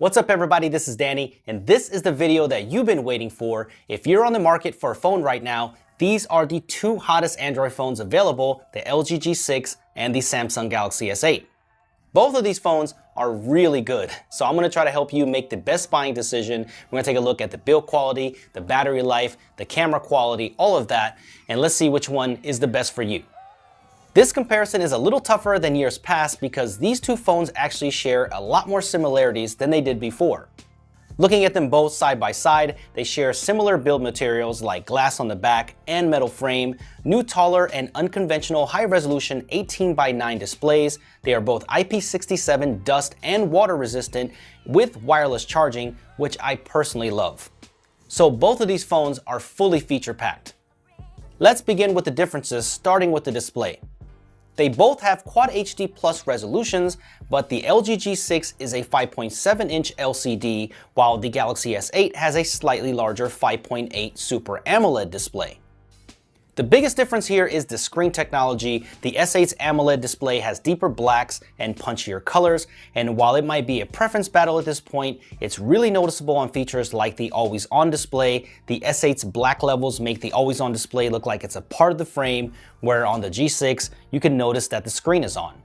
What's up everybody, this is Danny, and this is the video that you've been waiting for. If you're on the market for a phone right now, these are the two hottest Android phones available, the LG G6 and the Samsung Galaxy S8. Both of these phones are really good, so I'm going to try to help you make the best buying decision. We're going to take a look at the build quality, the battery life, the camera quality, all of that, and let's see which one is the best for you. This comparison is a little tougher than years past because these two phones actually share a lot more similarities than they did before. Looking at them both side by side, they share similar build materials like glass on the back and metal frame, new taller and unconventional high-resolution 18:9 displays. They are both IP67 dust and water resistant with wireless charging, which I personally love. So both of these phones are fully feature-packed. Let's begin with the differences, starting with the display. They both have Quad HD Plus resolutions, but the LG G6 is a 5.7-inch LCD, while the Galaxy S8 has a slightly larger 5.8 Super AMOLED display. The biggest difference here is the screen technology. The S8's AMOLED display has deeper blacks and punchier colors, and while it might be a preference battle at this point, it's really noticeable on features like the always-on display. The S8's black levels make the always-on display look like it's a part of the frame, where on the G6, you can notice that the screen is on.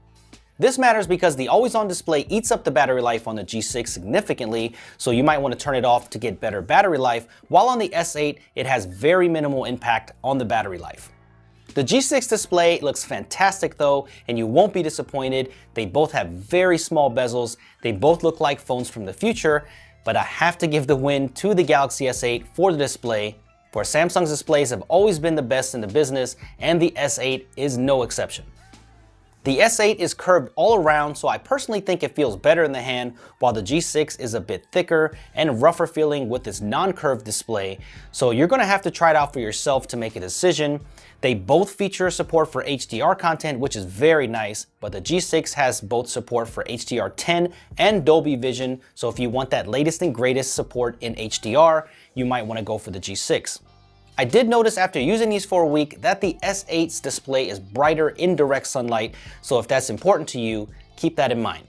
This matters because the always-on display eats up the battery life on the G6 significantly, so you might want to turn it off to get better battery life, while on the S8, it has very minimal impact on the battery life. The G6 display looks fantastic though, and you won't be disappointed. They both have very small bezels, they both look like phones from the future, but I have to give the win to the Galaxy S8 for the display, for Samsung's displays have always been the best in the business, and the S8 is no exception. The S8 is curved all around, so I personally think it feels better in the hand, while the G6 is a bit thicker and rougher feeling with its non-curved display, so you're going to have to try it out for yourself to make a decision. They both feature support for HDR content, which is very nice, but the G6 has both support for HDR10 and Dolby Vision, so if you want that latest and greatest support in HDR, you might want to go for the G6. I did notice after using these for a week that the S8's display is brighter in direct sunlight, so if that's important to you, keep that in mind.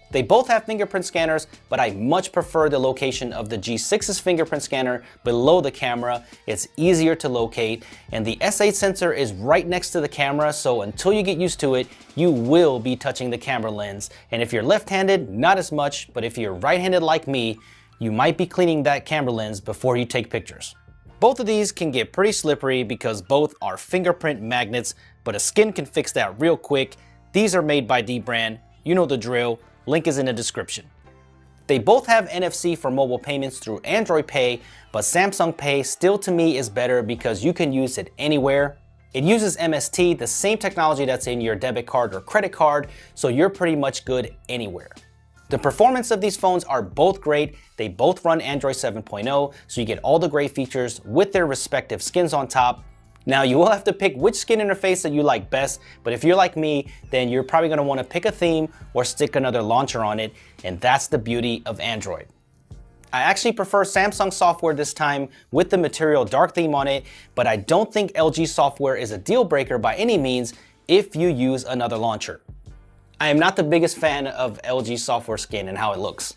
They both have fingerprint scanners, but I much prefer the location of the G6's fingerprint scanner below the camera. It's easier to locate, and the S8 sensor is right next to the camera, so until you get used to it, you will be touching the camera lens. And if you're left-handed, not as much, but if you're right-handed like me, you might be cleaning that camera lens before you take pictures. Both of these can get pretty slippery because both are fingerprint magnets, but a skin can fix that real quick. These are made by Dbrand, you know the drill, link is in the description. They both have NFC for mobile payments through Android Pay, but Samsung Pay still to me is better because you can use it anywhere. It uses MST, the same technology that's in your debit card or credit card, so you're pretty much good anywhere. The performance of these phones are both great. They both run Android 7.0, so you get all the great features with their respective skins on top. Now you will have to pick which skin interface that you like best, but if you're like me, then you're probably going to want to pick a theme or stick another launcher on it, and that's the beauty of Android. I actually prefer Samsung software this time with the Material Dark theme on it, but I don't think LG software is a deal breaker by any means if you use another launcher. I am not the biggest fan of LG software skin and how it looks.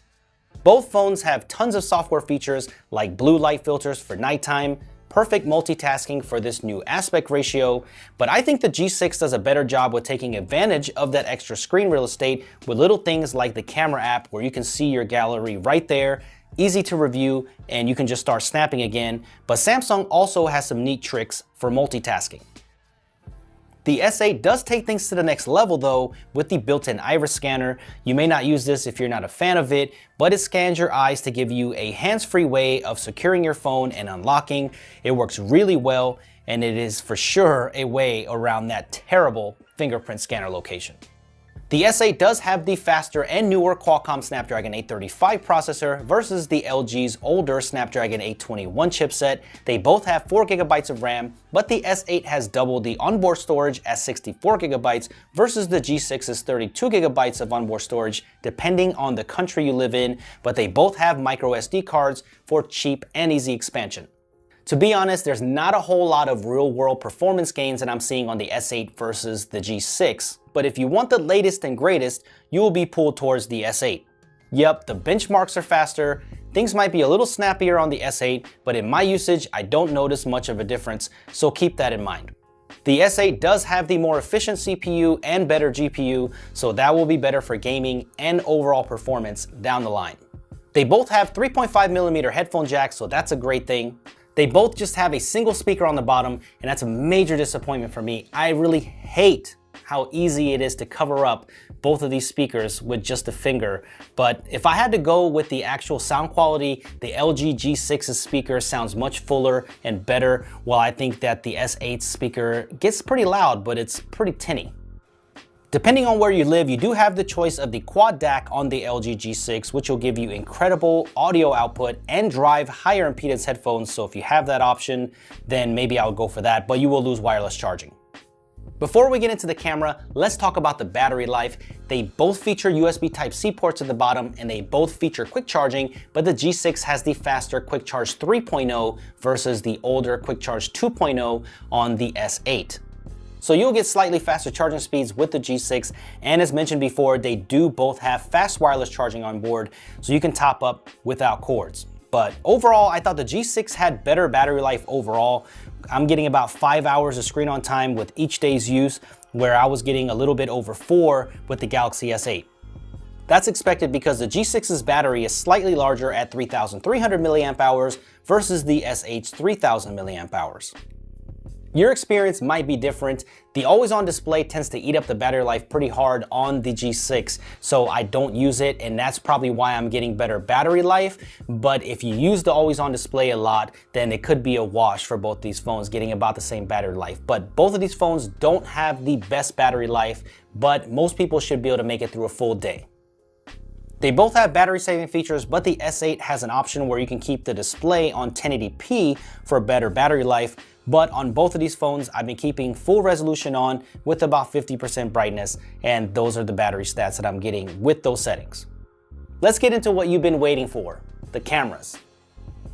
Both phones have tons of software features like blue light filters for nighttime, perfect multitasking for this new aspect ratio, but I think the G6 does a better job with taking advantage of that extra screen real estate with little things like the camera app where you can see your gallery right there, easy to review, and you can just start snapping again, but Samsung also has some neat tricks for multitasking. The S8 does take things to the next level though with the built-in iris scanner. You may not use this if you're not a fan of it, but it scans your eyes to give you a hands-free way of securing your phone and unlocking. It works really well, and it is for sure a way around that terrible fingerprint scanner location. The S8 does have the faster and newer Qualcomm Snapdragon 835 processor versus the LG's older Snapdragon 821 chipset. They both have 4 GB of RAM, but the S8 has doubled the onboard storage at 64 GB versus the G6's 32 GB of onboard storage depending on the country you live in, but they both have micro SD cards for cheap and easy expansion. To be honest, there's not a whole lot of real-world performance gains that I'm seeing on the S8 versus the G6, but if you want the latest and greatest, you will be pulled towards the S8. Yep, the benchmarks are faster. Things might be a little snappier on the S8, but in my usage, I don't notice much of a difference, so keep that in mind. The S8 does have the more efficient CPU and better GPU, so that will be better for gaming and overall performance down the line. They both have 3.5mm headphone jacks, so that's a great thing. They both just have a single speaker on the bottom, and that's a major disappointment for me. I really hate how easy it is to cover up both of these speakers with just a finger. But if I had to go with the actual sound quality, the LG G6's speaker sounds much fuller and better, while I think that the S8 speaker gets pretty loud, but it's pretty tinny. Depending on where you live, you do have the choice of the quad DAC on the LG G6, which will give you incredible audio output and drive higher impedance headphones. So if you have that option, then maybe I would go for that, but you will lose wireless charging. Before we get into the camera, let's talk about the battery life. They both feature USB Type-C ports at the bottom, and they both feature quick charging, but the G6 has the faster Quick Charge 3.0 versus the older Quick Charge 2.0 on the S8. So you'll get slightly faster charging speeds with the G6, and as mentioned before, they do both have fast wireless charging on board, so you can top up without cords. But overall, I thought the G6 had better battery life overall. I'm getting about 5 hours of screen on time with each day's use, where I was getting a little bit over 4 with the Galaxy S8. That's expected because the G6's battery is slightly larger at 3,300 mAh versus the S8's 3,000 mAh. Your experience might be different. The always-on display tends to eat up the battery life pretty hard on the G6, so I don't use it, and that's probably why I'm getting better battery life. But if you use the always-on display a lot, then it could be a wash for both these phones, getting about the same battery life. But both of these phones don't have the best battery life, but most people should be able to make it through a full day. They both have battery saving features, but the S8 has an option where you can keep the display on 1080p for better battery life. But on both of these phones, I've been keeping full resolution on with about 50% brightness, and those are the battery stats that I'm getting with those settings. Let's get into what you've been waiting for, the cameras.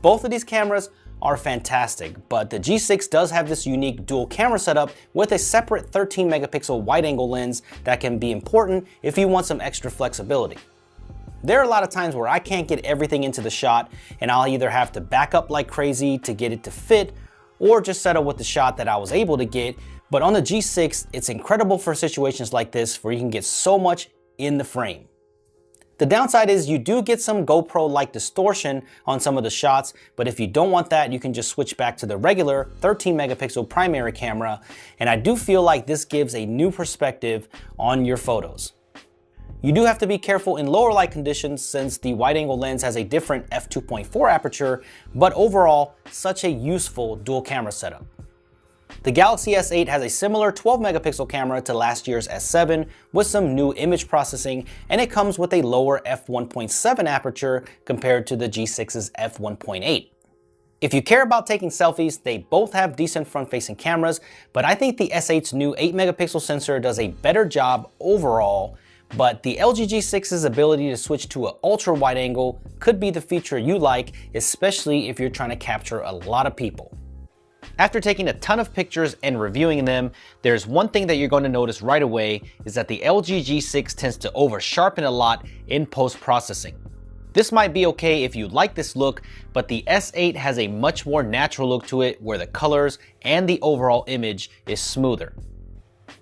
Both of these cameras are fantastic, but the G6 does have this unique dual camera setup with a separate 13 megapixel wide angle lens that can be important if you want some extra flexibility. There are a lot of times where I can't get everything into the shot, and I'll either have to back up like crazy to get it to fit, or just settle with the shot that I was able to get. But on the G6, it's incredible for situations like this where you can get so much in the frame. The downside is you do get some GoPro-like distortion on some of the shots, but if you don't want that, you can just switch back to the regular 13 megapixel primary camera, and I do feel like this gives a new perspective on your photos. You do have to be careful in lower light conditions since the wide-angle lens has a different f2.4 aperture, but overall, such a useful dual camera setup. The Galaxy S8 has a similar 12 megapixel camera to last year's S7 with some new image processing, and it comes with a lower f1.7 aperture compared to the G6's f1.8. If you care about taking selfies, they both have decent front-facing cameras, but I think the S8's new 8 megapixel sensor does a better job overall. But the LG G6's ability to switch to an ultra wide angle could be the feature you like, especially if you're trying to capture a lot of people. After taking a ton of pictures and reviewing them, there's one thing that you're going to notice right away is that the LG G6 tends to over sharpen a lot in post-processing. This might be okay if you like this look, but the S8 has a much more natural look to it where the colors and the overall image is smoother.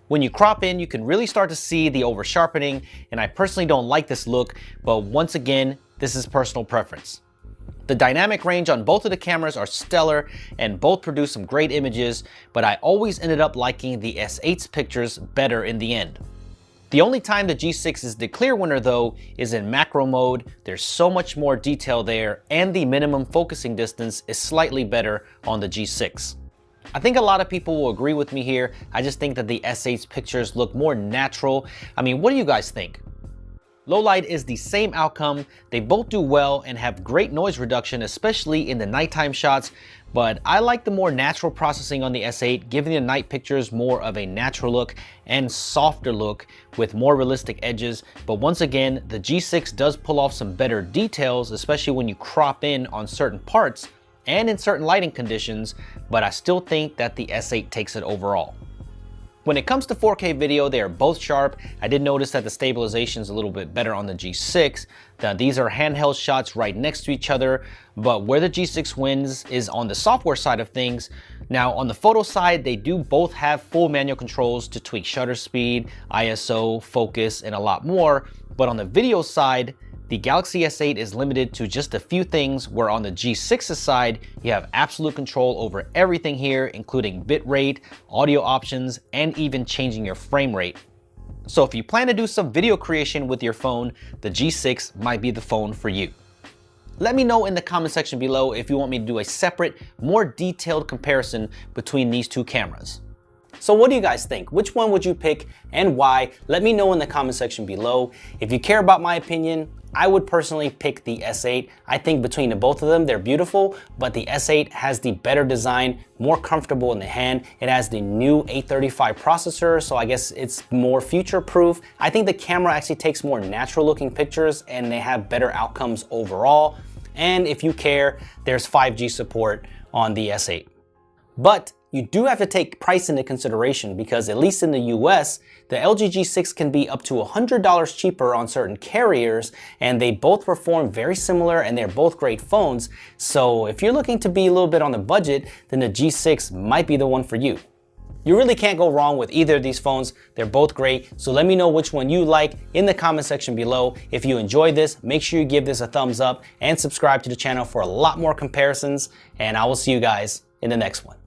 When you crop in, you can really start to see the over sharpening, and I personally don't like this look, but once again, this is personal preference. The dynamic range on both of the cameras are stellar and both produce some great images, but I always ended up liking the S8's pictures better in the end. The only time the G6 is the clear winner though is in macro mode. There's so much more detail there, and the minimum focusing distance is slightly better on the G6. I think a lot of people will agree with me here. I just think that the S8's pictures look more natural. I mean, what do you guys think? Low light is the same outcome. They both do well and have great noise reduction, especially in the nighttime shots, but I like the more natural processing on the S8, giving the night pictures more of a natural look and softer look with more realistic edges. But once again, the G6 does pull off some better details, especially when you crop in on certain parts and in certain lighting conditions, but I still think that the S8 takes it overall. When it comes to 4K video, they are both sharp. I did notice that the stabilization is a little bit better on the G6. Now, these are handheld shots right next to each other, but where the G6 wins is on the software side of things. Now, on the photo side, they do both have full manual controls to tweak shutter speed, ISO, focus, and a lot more. But on the video side, the Galaxy S8 is limited to just a few things, where on the G6's side, you have absolute control over everything here, including bitrate, audio options, and even changing your frame rate. So if you plan to do some video creation with your phone, the G6 might be the phone for you. Let me know in the comment section below if you want me to do a separate, more detailed comparison between these two cameras. So what do you guys think? Which one would you pick and why? Let me know in the comment section below. If you care about my opinion, I would personally pick the S8. I think between the both of them, they're beautiful, but the S8 has the better design, more comfortable in the hand. It has the new 835 processor, so I guess it's more future-proof. I think the camera actually takes more natural looking pictures and they have better outcomes overall. And if you care, there's 5G support on the S8. But you do have to take price into consideration because at least in the US, the LG G6 can be up to $100 cheaper on certain carriers, and they both perform very similar and they're both great phones. So if you're looking to be a little bit on the budget, then the G6 might be the one for you. You really can't go wrong with either of these phones. They're both great. So let me know which one you like in the comment section below. If you enjoyed this, make sure you give this a thumbs up and subscribe to the channel for a lot more comparisons. And I will see you guys in the next one.